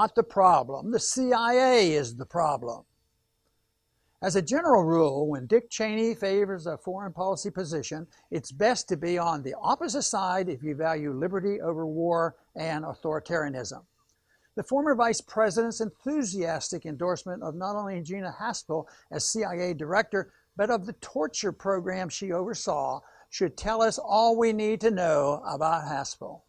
not the problem. The CIA is the problem. As a general rule, when Dick Cheney favors a foreign policy position, it's best to be on the opposite side if you value liberty over war and authoritarianism. The former vice president's enthusiastic endorsement of not only Gina Haspel as CIA director, but of the torture program she oversaw should tell us all we need to know about Haspel.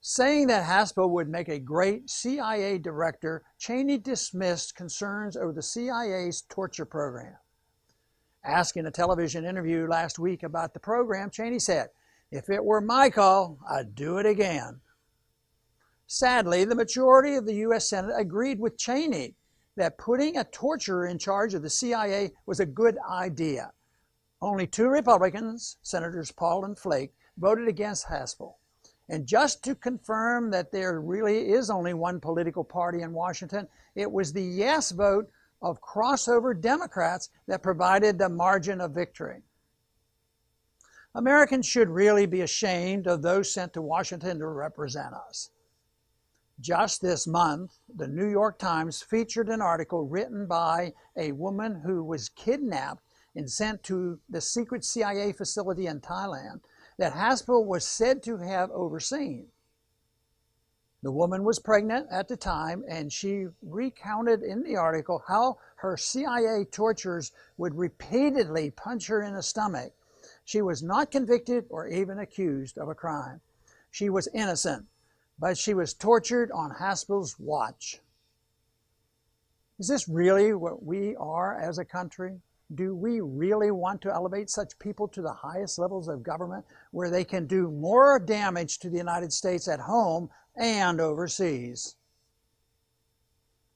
Saying that Haspel would make a great CIA director, Cheney dismissed concerns over the CIA's torture program. Asked in a television interview last week about the program, Cheney said, "If it were my call, I'd do it again." Sadly, the majority of the U.S. Senate agreed with Cheney that putting a torturer in charge of the CIA was a good idea. Only 2 Republicans, Senators Paul and Flake, voted against Haspel. And just to confirm that there really is only one political party in Washington, it was the yes vote of crossover Democrats that provided the margin of victory. Americans should really be ashamed of those sent to Washington to represent us. Just this month, the New York Times featured an article written by a woman who was kidnapped and sent to the secret CIA facility in Thailand that Haspel was said to have overseen. The woman was pregnant at the time, and she recounted in the article how her CIA torturers would repeatedly punch her in the stomach. She was not convicted or even accused of a crime. She was innocent, but she was tortured on Haspel's watch. Is this really what we are as a country? Do we really want to elevate such people to the highest levels of government where they can do more damage to the United States at home and overseas?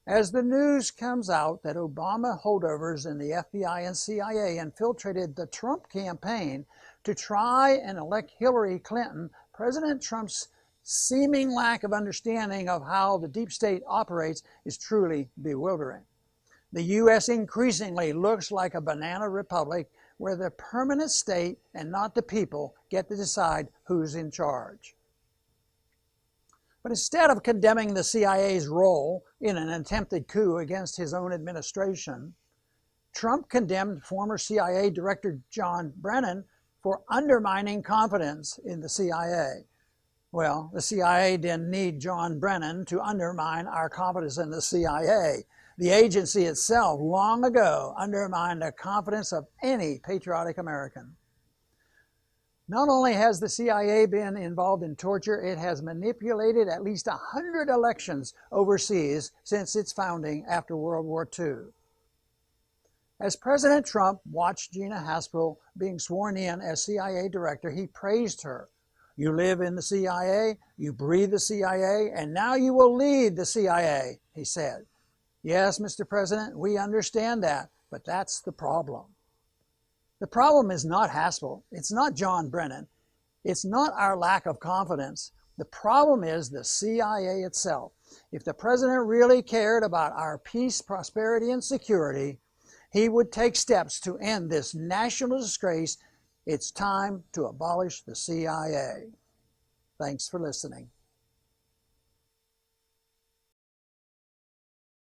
As the news comes out that Obama holdovers in the FBI and CIA infiltrated the Trump campaign to try and elect Hillary Clinton, President Trump's seeming lack of understanding of how the deep state operates is truly bewildering. The U.S. increasingly looks like a banana republic where the permanent state and not the people get to decide who's in charge. But instead of condemning the CIA's role in an attempted coup against his own administration, Trump condemned former CIA Director John Brennan for undermining confidence in the CIA. Well, the CIA didn't need John Brennan to undermine our confidence in the CIA. The agency itself long ago undermined the confidence of any patriotic American. Not only has the CIA been involved in torture, it has manipulated at least 100 elections overseas since its founding after World War II. As President Trump watched Gina Haspel being sworn in as CIA director, he praised her. "You live in the CIA, you breathe the CIA, and now you will lead the CIA," he said. Yes, Mr. President, we understand that, but that's the problem. The problem is not Haspel. It's not John Brennan. It's not our lack of confidence. The problem is the CIA itself. If the president really cared about our peace, prosperity, and security, he would take steps to end this national disgrace. It's time to abolish the CIA. Thanks for listening.